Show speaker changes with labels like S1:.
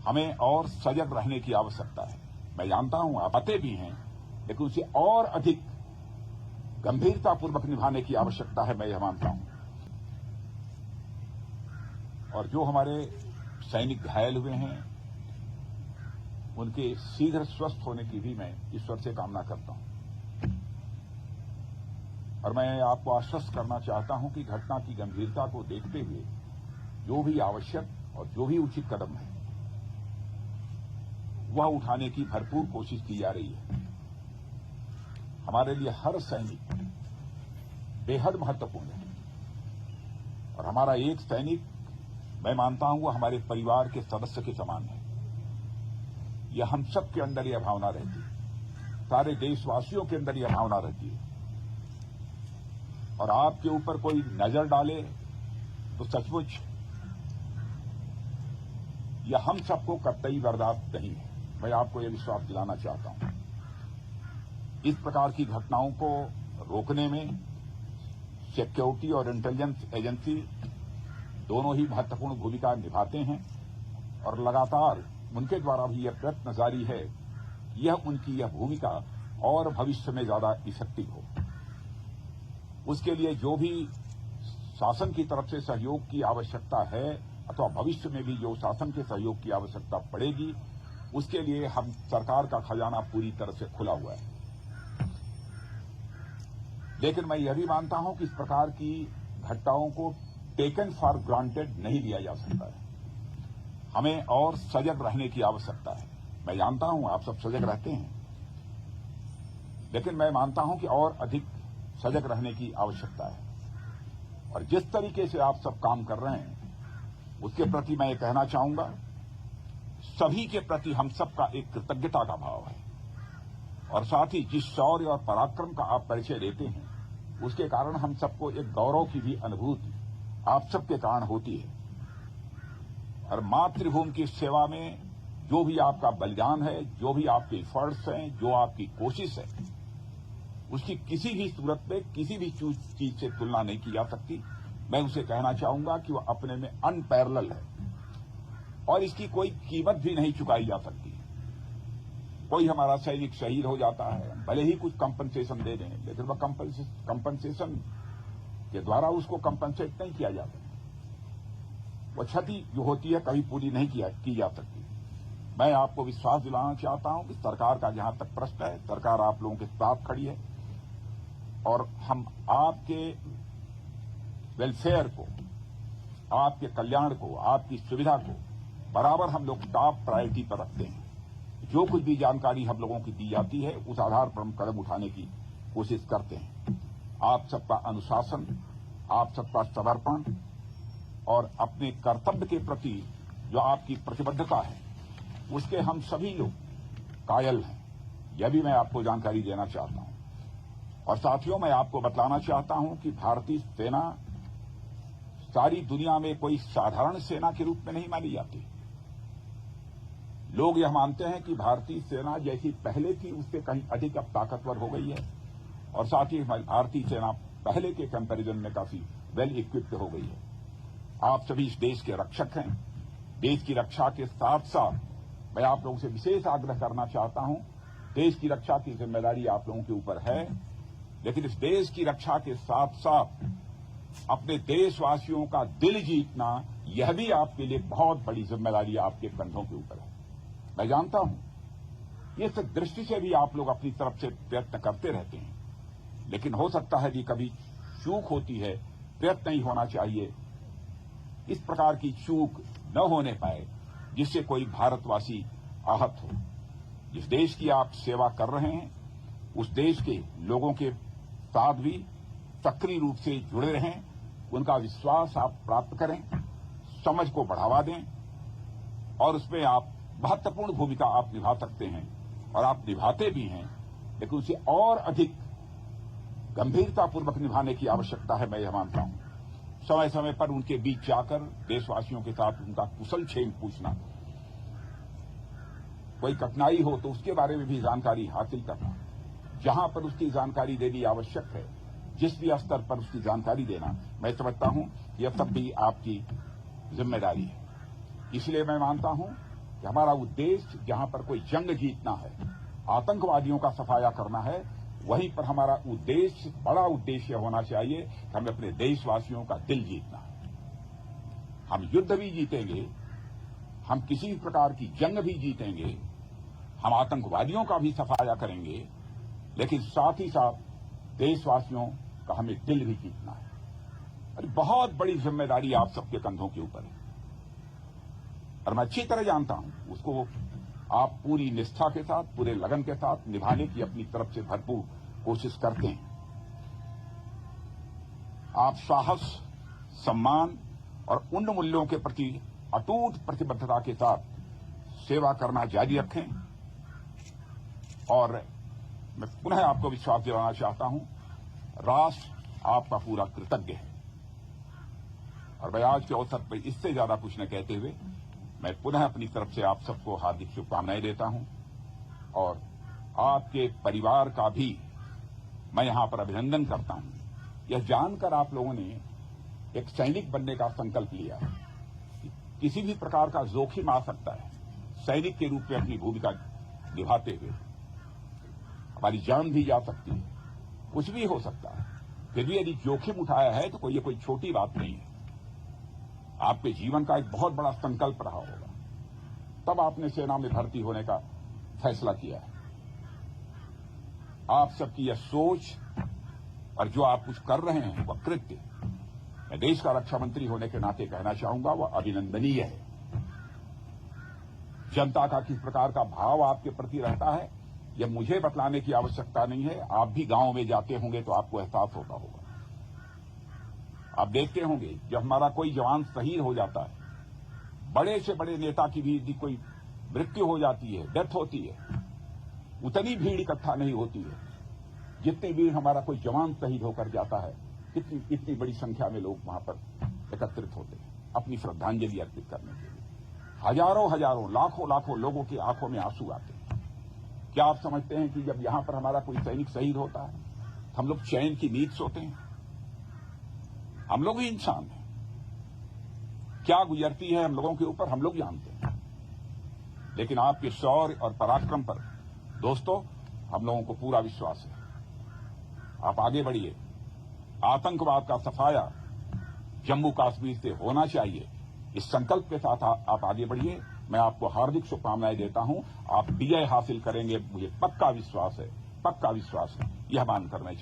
S1: हमें और सजग रहने की आवश्यकता है। मैं जानता हूं आप आते भी हैं, लेकिन उसे और अधिक गंभीरतापूर्वक निभाने की आवश्यकता है, मैं यह मानता हूं। और जो हमारे सैनिक घायल हुए हैं, उनके शीघ्र स्वस्थ होने की भी मैं ईश्वर से कामना करता हूं। और मैं आपको आश्वस्त करना चाहता हूं कि घटना की गंभीरता को देखते हुए जो भी आवश्यक और जो भी उचित कदम है, वह उठाने की भरपूर कोशिश की जा रही है। हमारे लिए हर सैनिक बेहद महत्वपूर्ण है और हमारा एक सैनिक, मैं मानता हूं, वह हमारे परिवार के सदस्य के समान है। यह हम सब के अंदर यह भावना रहती है, सारे देशवासियों के अंदर यह भावना रहती है। और आपके ऊपर कोई नजर डाले तो सचमुच यह हम सबको कतई बर्दाश्त नहीं है। मैं आपको यह विश्वास दिलाना चाहता हूं। इस प्रकार की घटनाओं को रोकने में सिक्योरिटी और इंटेलिजेंस एजेंसी दोनों ही महत्वपूर्ण भूमिका निभाते हैं और लगातार उनके द्वारा भी यह प्रयत्न जारी है, उनकी यह भूमिका और भविष्य में ज्यादा इफेक्टिव हो। उसके लिए जो भी शासन की तरफ से सहयोग की आवश्यकता है अथवा भविष्य में भी जो शासन के सहयोग की आवश्यकता पड़ेगी, उसके लिए हम सरकार का खजाना पूरी तरह से खुला हुआ है। लेकिन मैं यह भी मानता हूं कि इस प्रकार की घटनाओं को टेकन फॉर ग्रांटेड नहीं लिया जा सकता है। हमें और सजग रहने की आवश्यकता है। मैं जानता हूं आप सब सजग रहते हैं, लेकिन मैं मानता हूं कि और अधिक सजग रहने की आवश्यकता है। और जिस तरीके से आप सब काम कर रहे हैं, उसके प्रति मैं ये कहना चाहूंगा, सभी के प्रति हम सबका एक कृतज्ञता का भाव है। और साथ ही जिस शौर्य और पराक्रम का आप परिचय देते हैं, उसके कारण हम सबको एक गौरव की भी अनुभूति आप सबके कारण होती है। और मातृभूमि की सेवा में जो भी आपका बलिदान है, जो भी आपके एफर्ट्स हैं, जो आपकी कोशिश है, उसकी किसी भी सूरत में किसी भी चीज से तुलना नहीं की जा सकती। मैं उसे कहना चाहूंगा कि वह अपने में अनपैरेलल है और इसकी कोई कीमत भी नहीं चुकाई जा सकती। कोई हमारा सैनिक शहीद हो जाता है, भले ही कुछ कंपनसेशन दे दें, लेकिन वह कंपनसेशन के द्वारा उसको कंपनसेट नहीं किया जा सकता। वह क्षति जो होती है कभी पूरी नहीं की जा सकती। मैं आपको विश्वास दिलाना चाहता हूं कि सरकार का जहां तक प्रश्न है, सरकार आप लोगों के साथ खड़ी है और हम आपके वेलफेयर को, आपके कल्याण को, आपकी सुविधा को बराबर हम लोग टॉप प्रायोरिटी पर रखते हैं। जो कुछ भी जानकारी हम लोगों की दी जाती है, उस आधार पर हम कदम उठाने की कोशिश करते हैं। आप सबका अनुशासन, आप सबका समर्पण और अपने कर्तव्य के प्रति जो आपकी प्रतिबद्धता है, उसके हम सभी लोग कायल हैं। यह भी मैं आपको जानकारी देना चाहता हूं। और साथियों, मैं आपको बतलाना चाहता हूं कि भारतीय सेना सारी दुनिया में कोई साधारण सेना के रूप में नहीं मानी जाती। लोग यह मानते हैं कि भारतीय सेना जैसी पहले थी उससे कहीं अधिक अब ताकतवर हो गई है और साथ ही हमारी भारतीय सेना पहले के कंपैरिजन में काफी वेल इक्विप्ड हो गई है। आप सभी इस देश के रक्षक हैं। देश की रक्षा के साथ साथ मैं आप लोगों से विशेष आग्रह करना चाहता हूं, देश की रक्षा की जिम्मेदारी आप लोगों के ऊपर है, लेकिन इस देश की रक्षा के साथ साथ अपने देशवासियों का दिल जीतना, यह भी आपके लिए बहुत बड़ी जिम्मेदारी आपके कंधों के ऊपर है। मैं जानता हूं इस दृष्टि से भी आप लोग अपनी तरफ से प्रयत्न करते रहते हैं, लेकिन हो सकता है कि कभी चूक होती है, प्रयत्न नहीं होना चाहिए। इस प्रकार की चूक न होने पाए जिससे कोई भारतवासी आहत हो। जिस देश की आप सेवा कर रहे हैं, उस देश के लोगों के साथ भी सक्रिय रूप से जुड़े रहें, उनका विश्वास आप प्राप्त करें, समझ को बढ़ावा दें और उसमें आप महत्वपूर्ण भूमिका आप निभा सकते हैं और आप निभाते भी हैं, लेकिन उसे और अधिक गंभीरतापूर्वक निभाने की आवश्यकता है। मैं यह मानता हूं समय समय पर उनके बीच जाकर देशवासियों के साथ उनका कुशल क्षेम पूछना, कोई कठिनाई हो तो उसके बारे में भी जानकारी हासिल करना, जहां पर उसकी जानकारी देनी आवश्यक है, जिस भी स्तर पर उसकी जानकारी देना, मैं समझता हूं यह सब भी आपकी जिम्मेदारी है। इसलिए मैं मानता हूं कि हमारा उद्देश्य जहां पर कोई जंग जीतना है, आतंकवादियों का सफाया करना है, वहीं पर हमारा उद्देश्य, बड़ा उद्देश्य होना चाहिए कि हमें अपने देशवासियों का दिल जीतना है। हम युद्ध भी जीतेंगे, हम किसी भी प्रकार की जंग भी जीतेंगे, हम आतंकवादियों का भी सफाया करेंगे, लेकिन साथ ही साथ देशवासियों का हमें दिल भी जीतना है। और बहुत बड़ी जिम्मेदारी आप सबके कंधों के ऊपर है और मैं अच्छी तरह जानता हूं उसको आप पूरी निष्ठा के साथ, पूरे लगन के साथ निभाने की अपनी तरफ से भरपूर कोशिश करते हैं। आप साहस, सम्मान और उन मूल्यों के प्रति अटूट प्रतिबद्धता के साथ सेवा करना जारी रखें और मैं पुनः आपको विश्वास दिलाना चाहता हूं, राष्ट्र आपका पूरा कृतज्ञ है। और मैं आज के अवसर पर इससे ज्यादा कुछ न कहते हुए मैं पुनः अपनी तरफ से आप सबको हार्दिक शुभकामनाएं देता हूं और आपके परिवार का भी मैं यहां पर अभिनंदन करता हूं। यह जानकर आप लोगों ने एक सैनिक बनने का संकल्प लिया है। किसी भी प्रकार का जोखिम आ सकता है, सैनिक के रूप में अपनी भूमिका निभाते हुए हमारी जान भी जा सकती है, कुछ भी हो सकता है। फिर भी यदि जोखिम उठाया है तो ये कोई छोटी बात नहीं है। आपके जीवन का एक बहुत बड़ा संकल्प रहा होगा, तब आपने सेना में भर्ती होने का फैसला किया है। आप सबकी यह सोच और जो आप कुछ कर रहे हैं वह कृत्य, मैं देश का रक्षा मंत्री होने के नाते कहना चाहूंगा, वह अभिनंदनीय है। जनता का किस प्रकार का भाव आपके प्रति रहता है यह मुझे बतलाने की आवश्यकता नहीं है। आप भी गांव में जाते होंगे तो आपको एहसास होता होगा। आप देखते होंगे जब हमारा कोई जवान शहीद हो जाता है, बड़े से बड़े नेता की भी यदि कोई मृत्यु हो जाती है, डेथ होती है, उतनी भीड़ इकट्ठा नहीं होती है जितनी भीड़ हमारा कोई जवान शहीद होकर जाता है। इतनी बड़ी संख्या में लोग वहां पर एकत्रित होते हैं अपनी श्रद्धांजलि अर्पित करने के लिए। हजारों हजारों, लाखों लाखों लोगों की आंखों में आंसू आते हैं। क्या आप समझते हैं कि जब यहां पर हमारा कोई सैनिक शहीद होता है तो हम लोग चैन की नींद सोते हैं? हम लोग ही इंसान हैं, क्या गुजरती है हम लोगों के ऊपर हम लोग जानते हैं। लेकिन आपके शौर्य और पराक्रम पर दोस्तों हम लोगों को पूरा विश्वास है। आप आगे बढ़िए। आतंकवाद का सफाया जम्मू कश्मीर से होना चाहिए, इस संकल्प के साथ आप आगे बढ़िए। मैं आपको हार्दिक शुभकामनाएं देता हूं। आप विजय हासिल करेंगे, मुझे पक्का विश्वास है, पक्का विश्वास है। यह मानकर मैं